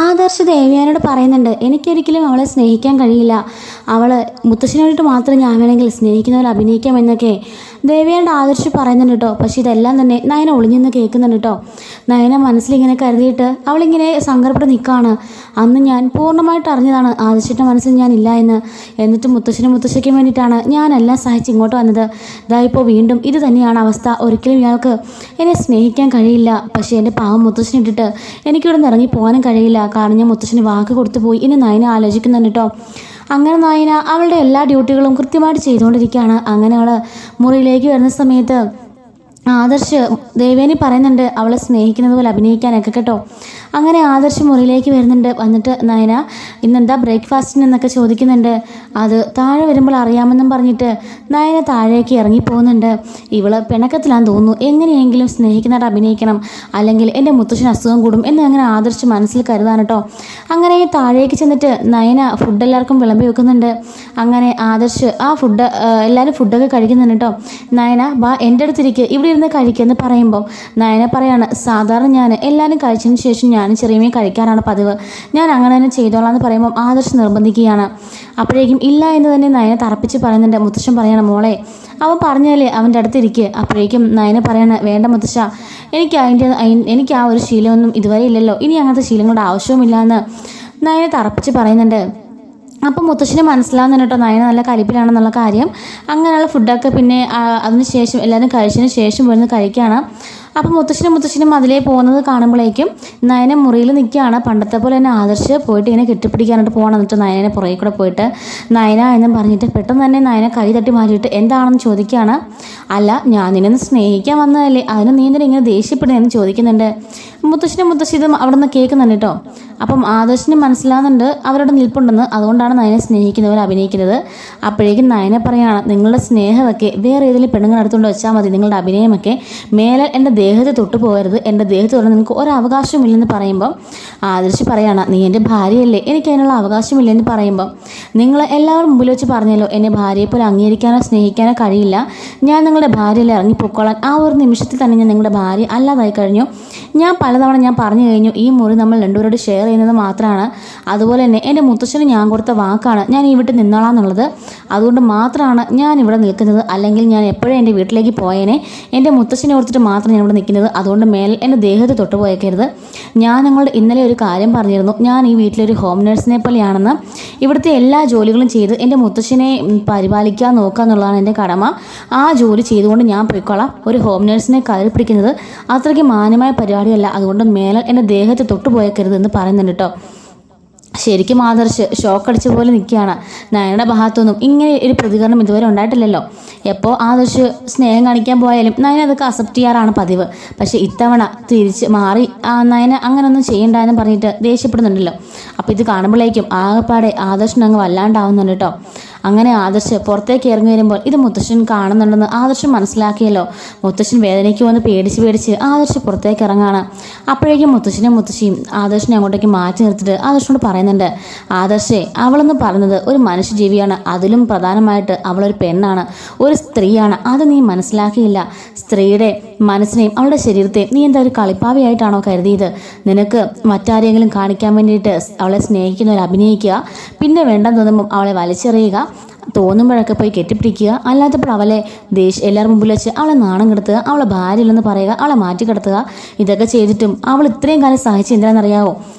ആദർശ് ദേവയാനോട് പറയുന്നുണ്ട്, എനിക്കൊരിക്കലും അവളെ സ്നേഹിക്കാൻ കഴിയില്ല, അവൾ മുത്തശ്ശിനെ വേണ്ടിയിട്ട് മാത്രം ഞാൻ വേണമെങ്കിൽ സ്നേഹിക്കുന്നവരെ അഭിനയിക്കാം എന്നൊക്കെ ദേവയാനോട് ആദർശ് പറയുന്നുണ്ട് കേട്ടോ. പക്ഷെ ഇതെല്ലാം തന്നെ നയന ഒളിഞ്ഞെന്ന് കേൾക്കുന്നുണ്ട് കേട്ടോ. നയന മനസ്സിലിങ്ങനെ കരുതിയിട്ട് അവളിങ്ങനെ സങ്കടപ്പെട്ട് നിൽക്കുകയാണ്. അന്ന് ഞാൻ പൂർണ്ണമായിട്ട് അറിഞ്ഞതാണ് ആദർശിൻ്റെ മനസ്സിൽ ഞാൻ ഇല്ല എന്ന്. എന്നിട്ട് മുത്തശ്ശിക്കും വേണ്ടിയിട്ടാണ് ഞാനെല്ലാം സഹിച്ച് ഇങ്ങോട്ട് വന്നത്. ഇപ്പോൾ വീണ്ടും ഇത് തന്നെയാണ് അവസ്ഥ. ഒരിക്കലും ഇയാൾക്ക് എന്നെ സ്നേഹിക്കാൻ കഴിയില്ല. പക്ഷേ എൻ്റെ പാവം മുത്തശ്ശിനെ ഇട്ടിട്ട് എനിക്കിവിടെ നിന്ന് ഇറങ്ങി പോകാനും കഴിയില്ല. കാരണം ഞാൻ മുത്തശ്ശിന് വാക്ക് കൊടുത്തു പോയി. ഇനി നയന ആലോചിക്കുന്നുണ്ട് കേട്ടോ. അങ്ങനെ നയന അവളുടെ എല്ലാ ഡ്യൂട്ടികളും കൃത്യമായിട്ട് ചെയ്തുകൊണ്ടിരിക്കുകയാണ്. അങ്ങനെ അവൾ മുറിയിലേക്ക് വരുന്ന സമയത്ത് ആദർശ് ദേവേനി പറയുന്നുണ്ട് അവളെ സ്നേഹിക്കുന്നത് പോലെ അഭിനയിക്കാനൊക്കെ കേട്ടോ. അങ്ങനെ ആദർശ് മുറിയിലേക്ക് വരുന്നുണ്ട്. വന്നിട്ട് നയന ഇന്നെന്താ ബ്രേക്ക്ഫാസ്റ്റിന് എന്നൊക്കെ ചോദിക്കുന്നുണ്ട്. അത് താഴെ വരുമ്പോൾ അറിയാമെന്നും പറഞ്ഞിട്ട് നയന താഴേക്ക് ഇറങ്ങിപ്പോകുന്നുണ്ട്. ഇവള് പിണക്കത്തിലാന്ന് തോന്നുന്നു. എങ്ങനെയെങ്കിലും സ്നേഹിക്കുന്നതായിട്ട് അഭിനയിക്കണം, അല്ലെങ്കിൽ എൻ്റെ മുത്തശ്ശന് അസുഖം കൂടും എന്ന് അങ്ങനെ ആദർശ് മനസ്സിൽ കരുതാണ് കേട്ടോ. അങ്ങനെ താഴേക്ക് ചെന്നിട്ട് നയന ഫുഡ് എല്ലാവർക്കും വിളമ്പി വെക്കുന്നുണ്ട്. അങ്ങനെ ആദർശ് ആ ഫുഡ് എല്ലാവരും ഫുഡൊക്കെ കഴിക്കുന്നുണ്ട് കേട്ടോ. നയന ബാ എൻ്റെ അടുത്തിരിക്കുക, ഇവിടെ ഇരുന്ന് കഴിക്കുമെന്ന് പറയുമ്പോൾ നയന പറയാണ്, സാധാരണ ഞാൻ എല്ലാവരും കഴിച്ചതിന് ശേഷം ഞാൻ ചെറിയ കഴിക്കാറാണ് പതിവ്, ഞാൻ അങ്ങനെ തന്നെ ചെയ്തോളാം എന്ന് പറയുമ്പോൾ ആദർശ് നിർബന്ധിക്കുകയാണ്. അപ്പോഴേക്കും ഇല്ല എന്ന് തന്നെ നയന തറപ്പിച്ച് പറയുന്നുണ്ട്. മുത്തശ്ശൻ പറയണം, മോളെ അവൻ പറഞ്ഞാലേ അവൻ്റെ അടുത്തിരിക്കുക. അപ്പോഴേക്കും നയന പറയണ, വേണ്ട മുത്തശ്ശ, എനിക്ക് ആ ഒരു ശീലമൊന്നും ഇതുവരെ ഇല്ലല്ലോ, ഇനി അങ്ങനത്തെ ശീലങ്ങളുടെ ആവശ്യവുമില്ല എന്ന് നയന തറപ്പിച്ച് പറയുന്നുണ്ട്. അപ്പം മുത്തശ്ശിന് മനസ്സിലാവുന്നുണ്ട് കേട്ടോ നയന നല്ല കലിപ്പിലാണെന്നുള്ള കാര്യം. അങ്ങനെയുള്ള ഫുഡൊക്കെ പിന്നെ അതിന് ശേഷം എല്ലാവരും കഴിച്ചതിന് ശേഷം വരുന്ന കഴിക്കുകയാണ്. അപ്പം മുത്തശ്ശനും അതിലേ പോകുന്നത് കാണുമ്പോഴേക്കും നയന മുറിയിൽ നിൽക്കുകയാണ്. പണ്ടത്തെ പോലെ തന്നെ ആദർശ് പോയിട്ട് ഇങ്ങനെ കെട്ടിപ്പിടിക്കാനായിട്ട് പോകണം. എന്നിട്ട് നയനെ പുറകെ കൂടെ പോയിട്ട് നയന എന്നും പറഞ്ഞിട്ട് പെട്ടെന്ന് തന്നെ നയന കൈ തട്ടി മാറ്റിയിട്ട് എന്താണെന്ന് ചോദിക്കുകയാണ്. അല്ല, ഞാൻ നിന്നെ സ്നേഹിക്കാൻ വന്നതല്ലേ, അതിന് നീ എന്തിനാ ഇങ്ങനെ ദേഷ്യപ്പെടുന്നതെന്ന് ചോദിക്കുന്നുണ്ട്. മുത്തശ്ശി ഇതും അവിടെ നിന്ന് കേൾക്കുന്നുണ്ട് കേട്ടോ. അപ്പം ആദർശിന് മനസ്സിലാകുന്നുണ്ട് അവരുടെ നിൽപ്പുണ്ടെന്ന്, അതുകൊണ്ടാണ് നയനെ സ്നേഹിക്കുന്നവർ അഭിനയിക്കുന്നത്. അപ്പോഴേക്കും നയനെ പറയാണ്, നിങ്ങളുടെ സ്നേഹമൊക്കെ വേറെ ഏതെങ്കിലും പെണ്ണുങ്ങൾ അടുത്തുകൊണ്ട് വെച്ചാൽ മതി, നിങ്ങളുടെ അഭിനയമൊക്കെ മേലെ എൻ്റെ ദേഹത്തെ തൊട്ട് പോകരുത്, എൻ്റെ ദേഹത്ത് തൊട്ട് നിങ്ങൾക്ക് ഒരവകാശമില്ലെന്ന് പറയുമ്പോൾ ആദർശ് പറയാണ്, നീ എൻ്റെ ഭാര്യയല്ലേ, എനിക്ക് അതിനുള്ള അവകാശമില്ലെന്ന് പറയുമ്പോൾ നിങ്ങൾ എല്ലാവരും മുമ്പിൽ വെച്ച് പറഞ്ഞല്ലോ എന്നെ ഭാര്യയെപ്പോലെ അംഗീകരിക്കാനോ സ്നേഹിക്കാനോ കഴിയില്ല, ഞാൻ നിങ്ങളുടെ ഭാര്യയല്ലേ, ഇറങ്ങിപ്പോക്കോളാൻ. ആ ഒരു നിമിഷത്തിൽ തന്നെ ഞാൻ നിങ്ങളുടെ ഭാര്യ അല്ലാതായി കഴിഞ്ഞു. ഞാൻ പലതവണ ഞാൻ പറഞ്ഞു കഴിഞ്ഞു, ഈ മുറി നമ്മൾ രണ്ടുപേരോട് ഷെയർ ചെയ്യുന്നത് മാത്രമാണ്. അതുപോലെ തന്നെ എൻ്റെ മുത്തശ്ശന് ഞാൻ കൊടുത്ത വാക്കാണ് ഞാൻ ഈ വീട്ടിൽ നിന്നോളാന്നുള്ളത്. അതുകൊണ്ട് മാത്രമാണ് ഞാൻ ഇവിടെ നിൽക്കുന്നത്. അല്ലെങ്കിൽ ഞാൻ എപ്പോഴും എൻ്റെ വീട്ടിലേക്ക് പോയേനെ. എൻ്റെ മുത്തശ്ശനെ ഓർത്തിട്ട് മാത്രം ഞാൻ ഇവിടെ നിൽക്കുന്നത്. അതുകൊണ്ട് മേൽ എൻ്റെ ദേഹത്ത് തൊട്ട് പോയേക്കരുത്. ഞാൻ നിങ്ങളോട് ഇന്നലെ ഒരു കാര്യം പറഞ്ഞിരുന്നു, ഞാൻ ഈ വീട്ടിലൊരു ഹോം നേഴ്സിനെ പോലെയാണെന്ന്. ഇവിടുത്തെ എല്ലാ ജോലികളും ചെയ്ത് എൻ്റെ മുത്തശ്ശനെ പരിപാലിക്കാൻ നോക്കുക എന്നുള്ളതാണ് എൻ്റെ കടമ. ആ ജോലി ചെയ്തുകൊണ്ട് ഞാൻ പോയിക്കോളാം. ഒരു ഹോം നേഴ്സിനെ കയറി പിടിക്കുന്നത് അത്രയ്ക്ക് മാന്യമായ പരിപാടിയല്ല. അതുകൊണ്ട് മേലെ എൻ്റെ ദേഹത്ത് തൊട്ട് പോയേക്കരുത് എന്ന് പറയുന്നുണ്ട് കേട്ടോ. ശരിക്കും ആദർശ് ഷോക്കടിച്ച പോലെ നിൽക്കുകയാണ്. നയനയുടെ ഭാഗത്തൊന്നും ഇങ്ങനെ ഒരു പ്രതികരണം ഇതുവരെ ഉണ്ടായിട്ടില്ലല്ലോ. എപ്പോൾ ആദർശ് സ്നേഹം കാണിക്കാൻ പോയാലും നയന അതൊക്കെ അക്സെപ്റ്റ് ചെയ്യാറാണ് പതിവ്. പക്ഷേ ഇത്തവണ തിരിച്ച് മാറി നയന അങ്ങനൊന്നും ചെയ്യണ്ടെന്ന് പറഞ്ഞിട്ട് ദേഷ്യപ്പെടുന്നുണ്ടല്ലോ. അപ്പോൾ ഇത് കാണുമ്പോഴേക്കും ആകെപ്പാടെ ആദർശന് അങ്ങ് വല്ലാണ്ടാവുന്നുണ്ട് കേട്ടോ. അങ്ങനെ ആദർശ് പുറത്തേക്ക് ഇറങ്ങി വരുമ്പോൾ ഇത് മുത്തശ്ശൻ കാണുന്നുണ്ടെന്ന് ആദർശ് മനസ്സിലാക്കിയല്ലോ. മുത്തശ്ശൻ വേദനയ്ക്ക് വന്ന് പേടിച്ച് ആദർശ് പുറത്തേക്ക് ഇറങ്ങാണ്. അപ്പോഴേക്കും മുത്തശ്ശിയും ആദർശിനെ അങ്ങോട്ടേക്ക് മാറ്റി നിർത്തിയിട്ട് ആദർശനോട് പറയുന്നുണ്ട്, ആദർശേ, അവളെന്ന് പറയുന്നത് ഒരു മനുഷ്യജീവിയാണ്. അതിലും പ്രധാനമായിട്ട് അവളൊരു പെണ്ണാണ്, ഒരു സ്ത്രീയാണ്. അത് നീ മനസ്സിലാക്കിയില്ല. സ്ത്രീയുടെ മനസ്സിനെയും അവളുടെ ശരീരത്തെയും നീ എന്താ ഒരു കളിപ്പാവിയായിട്ടാണോ കരുതിയത്? നിനക്ക് മറ്റാരെങ്കിലും കാണിക്കാൻ വേണ്ടിയിട്ട് അവളെ സ്നേഹിക്കുന്നവർ അഭിനയിക്കുക, പിന്നെ വേണ്ടെന്ന് തോന്നുമ്പം അവളെ വലിച്ചെറിയുക, തോന്നുമ്പോഴൊക്കെ പോയി കെട്ടിപ്പിടിക്കുക, അല്ലാത്തപ്പോൾ അവളെ എല്ലാവരും മുമ്പിൽ വെച്ച് അവളെ നാണം കെടുത്തുക, അവളെ ഭാര്യയില്ലെന്ന് പറയുക, അവളെ മാറ്റി കിടത്തുക. ഇതൊക്കെ ചെയ്തിട്ടും അവൾ ഇത്രയും കാലം സഹിച്ച് എന്തിനാണെന്നറിയാവോ?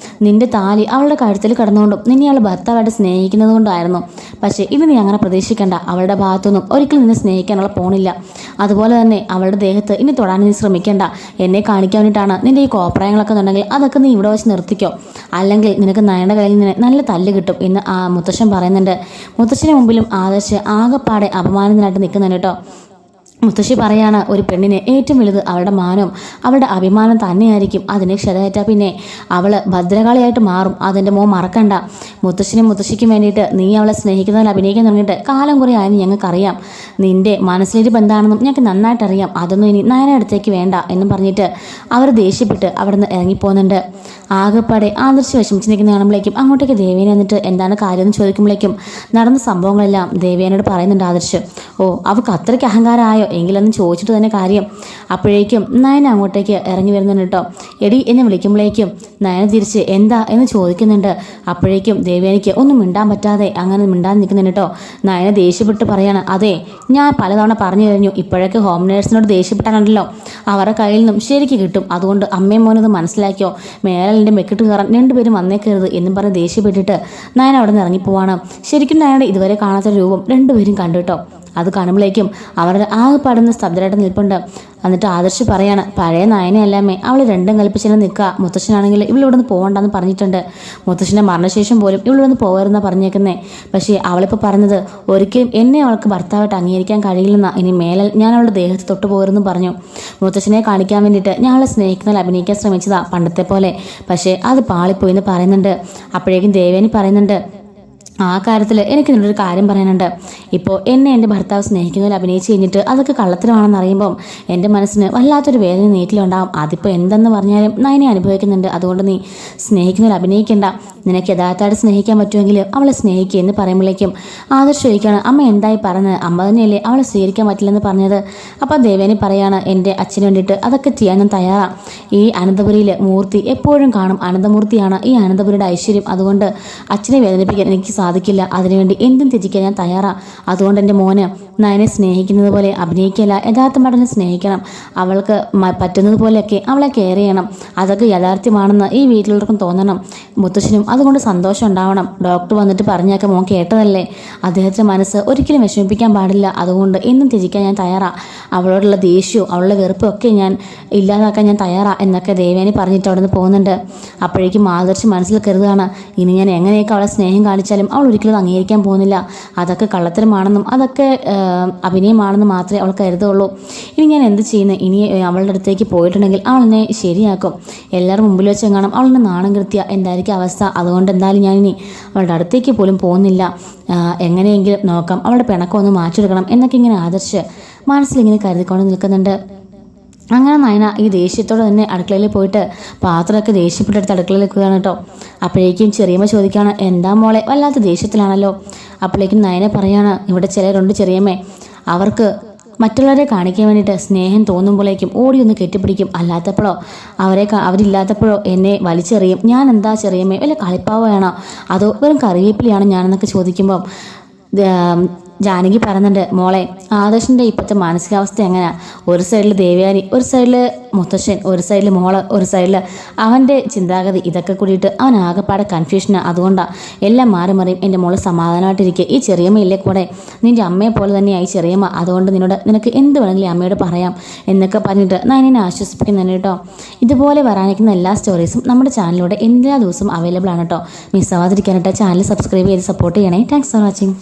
നിന്റെ താലി അവളുടെ കഴുത്തിൽ കിടന്നുകൊണ്ടും നിന്നെ അവൾ ഭർത്താവായിട്ട് സ്നേഹിക്കുന്നത് കൊണ്ടായിരുന്നു. പക്ഷേ ഇത് നീ അങ്ങനെ പ്രതീക്ഷിക്കേണ്ട. അവളുടെ ഭാഗത്തൊന്നും ഒരിക്കലും നിന്നെ സ്നേഹിക്കാനുള്ള പോണില്ല. അതുപോലെ തന്നെ അവളുടെ ദേഹത്ത് ഇനി തൊടാൻ നീ ശ്രമിക്കേണ്ട. എന്നെ കാണിക്കാൻ വേണ്ടിയിട്ടാണ് നിന്റെ ഈ കോപ്രായങ്ങളൊക്കെ ഉണ്ടെങ്കിൽ അതൊക്കെ നീ ഇവിടെ വെച്ച് നിർത്തിക്കോ, അല്ലെങ്കിൽ നിനക്ക് നയയുടെ കയ്യിൽ നിന്ന് നല്ല തല്ല് കിട്ടും എന്ന് മുത്തശ്ശൻ പറയുന്നുണ്ട്. മുത്തശ്ശന് മുമ്പിലും ആദർശ് ആകെപ്പാടെ അപമാനത്തിനായിട്ട് നിൽക്കുന്നുണ്ട് കേട്ടോ. മുത്തശ്ശി പറയാണ്, ഒരു പെണ്ണിന് ഏറ്റവും വലുത് അവളുടെ മാനവും അവളുടെ അഭിമാനം തന്നെയായിരിക്കും. അതിനെ ക്ഷതയേറ്റാൽ പിന്നെ അവൾ ഭദ്രകാളിയായിട്ട് മാറും. അതിൻ്റെ മറക്കണ്ട. മുത്തശ്ശിക്കും വേണ്ടിയിട്ട് നീ അവളെ സ്നേഹിക്കുന്നതിൽ അഭിനയിക്കാൻ തുടങ്ങിയിട്ട് കാലം കുറേ ആയെന്ന് ഞങ്ങൾക്കറിയാം. നിന്റെ മനസ്സിലിരിപ്പ് എന്താണെന്നും ഞങ്ങൾക്ക് നന്നായിട്ടറിയാം. അതൊന്നും ഇനി നയന അടുത്തേക്ക് വേണ്ട എന്നും പറഞ്ഞിട്ട് അവർ ദേഷ്യപ്പെട്ട് അവിടെ നിന്ന് ഇറങ്ങിപ്പോകുന്നുണ്ട്. ആകെപ്പാടെ ആദർശ് വിഷമിച്ച് നിൽക്കുന്ന കാണുമ്പോഴേക്കും അങ്ങോട്ടേക്ക് ദേവേനെ വന്നിട്ട് എന്താണ് കാര്യം എന്ന് ചോദിക്കുമ്പോഴേക്കും നടന്ന സംഭവങ്ങളെല്ലാം ദേവേനോട് പറയുന്നുണ്ട് ആദർശ്. ഓ, അവൾക്ക് അത്രയ്ക്ക് അഹങ്കാരമായോ എങ്കിലൊന്നും ചോദിച്ചിട്ട് തന്നെ കാര്യം. അപ്പോഴേക്കും നയന അങ്ങോട്ടേക്ക് ഇറങ്ങി വരുന്നുണ്ട് കേട്ടോ. എടി എന്ന് വിളിക്കുമ്പോഴേക്കും നയന തിരിച്ച് എന്താ എന്ന് ചോദിക്കുന്നുണ്ട്. അപ്പോഴേക്കും ദേവേനിക്ക് ഒന്നും മിണ്ടാൻ പറ്റാതെ അങ്ങനെ മിണ്ടാൻ നിൽക്കുന്നുണ്ട് കേട്ടോ. നയന ദേഷ്യപ്പെട്ട് പറയാണ്, അതെ ഞാൻ പലതവണ പറഞ്ഞു കഴിഞ്ഞു, ഇപ്പോഴൊക്കെ ഹോം നേഴ്സിനോട് ദേഷ്യപ്പെട്ടാണല്ലോ അവരുടെ കയ്യിൽ നിന്നും ശരിക്ക് കിട്ടും. അതുകൊണ്ട് അമ്മയും മോനത് മനസ്സിലാക്കിയോ, മേലെ മെക്കിട്ട് കയറാൻ രണ്ടുപേരും വന്നേക്കരുത് എന്നും പറഞ്ഞ് ദേഷ്യപ്പെട്ടിട്ട് നയന അവിടെ നിന്ന് ഇറങ്ങിപ്പോവാണ്. ശരിക്കും നയനയുടെ ഇതുവരെ കാണാത്ത രൂപം രണ്ടുപേരും കണ്ടു കേട്ടോ. അത് കാണുമ്പോഴേക്കും അവരുടെ ആകെപ്പാടുന്ന സ്തബ്ധരായിട്ട് നിൽപ്പുണ്ട്. എന്നിട്ട് ആദർശ് പറയാണ്, പഴയ നയനയല്ലാമേ, അവൾ രണ്ടും കൽപ്പിച്ചിട്ട് നിൽക്കുക. മുത്തശ്ശനാണെങ്കിൽ ഇവളിവിടെ നിന്ന് പോകണ്ടെന്ന് പറഞ്ഞിട്ടുണ്ട്. മുത്തശ്ശൻ്റെ മരണശേഷം പോലും ഇവളിവിടെ നിന്ന് പോകരുതെന്നാണ് പറഞ്ഞേക്കുന്നേ. പക്ഷേ അവളിപ്പോൾ പറഞ്ഞത് ഒരിക്കലും എന്നെ അവൾക്ക് ഭർത്താവായിട്ട് അംഗീകരിക്കാൻ കഴിയില്ലെന്നാ, ഇനി മേലൽ ഞാൻ അവളുടെ ദേഹത്ത് തൊട്ടു പോകരുതെന്ന് പറഞ്ഞു. മുത്തശ്ശനെ കാണിക്കാൻ വേണ്ടിയിട്ട് ഞാൻ അവളെ സ്നേഹിക്കുന്നതിൽ അഭിനയിക്കാൻ ശ്രമിച്ചതാ പണ്ടത്തെ പോലെ. പക്ഷേ അത് പാളിപ്പോയി എന്ന് പറയുന്നുണ്ട്. അപ്പോഴേക്കും ദേവേനി പറയുന്നുണ്ട്, ആ കാര്യത്തിൽ എനിക്ക് നിന്നൊരു കാര്യം പറയാനുണ്ട്. ഇപ്പോൾ എന്നെ എൻ്റെ ഭർത്താവ് സ്നേഹിക്കുന്നതിൽ അഭിനയിച്ച് കഴിഞ്ഞിട്ട് അതൊക്കെ കള്ളത്തരമാണെന്ന് അറിയുമ്പം എൻ്റെ മനസ്സിന് വല്ലാത്തൊരു വേദന നീറ്റിലുണ്ടാവും. അതിപ്പോൾ എന്തെന്ന് പറഞ്ഞാലും നയനെ അനുഭവിക്കുന്നുണ്ട്. അതുകൊണ്ട് നീ സ്നേഹിക്കുന്നതിൽ അഭിനയിക്കേണ്ട. നിനക്ക് യഥാർത്ഥമായിട്ട് സ്നേഹിക്കാൻ പറ്റുമെങ്കിൽ അവളെ സ്നേഹിക്കുക എന്ന് പറയുമ്പോഴേക്കും ആദർശ് ചോദിക്കുകയാണ്, അമ്മ എന്തായി പറഞ്ഞത്? അമ്മ തന്നെയല്ലേ അവളെ സ്വീകരിക്കാൻ പറ്റില്ലെന്ന് പറഞ്ഞത്? അപ്പോൾ ദേവേനി പറയാണ്, എൻ്റെ അച്ഛന് വേണ്ടിയിട്ട് അതൊക്കെ ചെയ്യാൻ ഞാൻ തയ്യാറാണ്. ഈ അനന്തപുരിയിൽ മൂർത്തി എപ്പോഴും കാണും. അനന്തമൂർത്തിയാണ് ഈ അനന്തപുരിയുടെ ഐശ്വര്യം. അതുകൊണ്ട് അച്ഛനെ വേദനിപ്പിക്കാൻ എനിക്ക് സാധിക്കില്ല. അതിനുവേണ്ടി എന്തും ത്യജിക്കാൻ ഞാൻ തയ്യാറാണ്. അതുകൊണ്ട് എൻ്റെ മോന് നയനെ സ്നേഹിക്കുന്നത് പോലെ അഭിനയിക്കില്ല, യഥാർത്ഥമായിട്ട് സ്നേഹിക്കണം. അവൾക്ക് പറ്റുന്നത് പോലെയൊക്കെ അവളെ കെയർ ചെയ്യണം. അതൊക്കെ യാഥാർത്ഥ്യമാണെന്ന് ഈ വീട്ടിലുള്ളവർക്കും തോന്നണം. മുത്തശ്ശനും അതുകൊണ്ട് സന്തോഷം ഉണ്ടാവണം. ഡോക്ടർ വന്നിട്ട് പറഞ്ഞൊക്കെ മോൻ കേട്ടതല്ലേ. അദ്ദേഹത്തിൻ്റെ മനസ്സ് ഒരിക്കലും വിഷമിപ്പിക്കാൻ പാടില്ല. അതുകൊണ്ട് എന്നും ത്യജിക്കാൻ ഞാൻ തയ്യാറാണ്. അവളോടുള്ള ദേഷ്യവും അവളുടെ വെറുപ്പും ഒക്കെ ഞാൻ ഇല്ലാതാക്കാൻ ഞാൻ തയ്യാറാണ് എന്നൊക്കെ ദേവേനി പറഞ്ഞിട്ട് അവിടെ നിന്ന് പോകുന്നുണ്ട്. അപ്പോഴേക്കും ആദർശ് മനസ്സിൽ കരുതുകയാണ്, ഇനി ഞാൻ എങ്ങനെയൊക്കെ അവളെ സ്നേഹം കാണിച്ചാലും അവൾ ഒരിക്കലും അംഗീകരിക്കാൻ പോകുന്നില്ല. അതൊക്കെ കള്ളത്തരമാണെന്നും അതൊക്കെ അഭിനയമാണെന്നും മാത്രമേ അവൾ കരുതുള്ളൂ. ഇനി ഞാൻ എന്ത് ചെയ്യുന്നത്? ഇനി അവളുടെ അടുത്തേക്ക് പോയിട്ടുണ്ടെങ്കിൽ അവൾ എന്നെ ശരിയാക്കും. എല്ലാവരും മുമ്പിൽ വെച്ച് എങ്ങാനും അവളെന്നെ നാണം കൃത്യ എന്തായിരിക്കും അവസ്ഥ. അതുകൊണ്ട് എന്തായാലും ഞാനിനി അവളുടെ അടുത്തേക്ക് പോലും പോകുന്നില്ല. എങ്ങനെയെങ്കിലും നോക്കാം, അവളുടെ പിണക്കം ഒന്ന് മാറ്റിയെടുക്കണം എന്നൊക്കെ ഇങ്ങനെ ആദർശ് മനസ്സിലിങ്ങനെ കരുതിക്കൊണ്ട് നിൽക്കുന്നുണ്ട്. അങ്ങനെ നയന ഈ ദേഷ്യത്തോടെ തന്നെ അടുക്കളയിൽ പോയിട്ട് പാത്രമൊക്കെ ദേഷ്യപ്പെട്ടെടുത്ത് അടുക്കളയിൽ നിൽക്കുകയാണ് കേട്ടോ. അപ്പോഴേക്കും ചെറിയമ്മ ചോദിക്കുകയാണ്, എന്താ മോളെ വല്ലാത്ത ദേഷ്യത്തിലാണല്ലോ? അപ്പോഴേക്കും നയന പറയാണ്, ഇവിടെ ചിലരുണ്ട് ചെറിയമ്മേ, അവർക്ക് മറ്റുള്ളവരെ കാണിക്കാൻ വേണ്ടിയിട്ട് സ്നേഹം തോന്നുമ്പോഴേക്കും ഓടി ഒന്ന് കെട്ടിപ്പിടിക്കും. അല്ലാത്തപ്പോഴോ അവരില്ലാത്തപ്പോഴോ എന്നെ വലിച്ചെറിയും. ഞാൻ എന്താ ചെറിയമ്മേ, വല്ല കളിപ്പാവയാണോ അതോ വെറും കറിവേപ്പിലയാണോ ഞാനെന്നൊക്കെ ചോദിക്കുമ്പം ജാനകി പറയുന്നുണ്ട്, മോളെ ആദർശിൻ്റെ ഇപ്പോഴത്തെ മാനസികാവസ്ഥ എങ്ങനെയാണ്? ഒരു സൈഡിൽ ദേവയാനി, ഒരു സൈഡിൽ മുത്തശ്ശൻ, ഒരു സൈഡിൽ മോള്, ഒരു സൈഡിൽ അവൻ്റെ ചിന്താഗതി. ഇതൊക്കെ കൂടിയിട്ട് അവൻ ആകെപ്പാടെ കൺഫ്യൂഷനാണ്. അതുകൊണ്ടാണ് എല്ലാം മാറി മറിയും. എൻ്റെ മോള് സമാധാനമായിട്ടിരിക്കുക. ഈ ചെറിയമ്മയില്ലേ കൂടെ, നിൻ്റെ അമ്മയെ പോലെ തന്നെയായി ചെറിയമ്മ. അതുകൊണ്ട് നിനക്ക് എന്ത് വേണമെങ്കിലും അമ്മയോട് പറയാം എന്നൊക്കെ പറഞ്ഞിട്ട് നയനെ ആശ്വസിപ്പിക്കുന്നുണ്ട് കേട്ടോ. ഇതുപോലെ വരാനിരിക്കുന്ന എല്ലാ സ്റ്റോറീസും നമ്മുടെ ചാനലിലൂടെ എല്ലാ ദിവസവും അവൈലബിൾ ആണ് കേട്ടോ. മിസ്സാവാതിരിക്കാനായിട്ട് ചാനൽ സബ്സ്ക്രൈബ് ചെയ്ത് സപ്പോർട്ട് ചെയ്യണേ. Thanks for watching.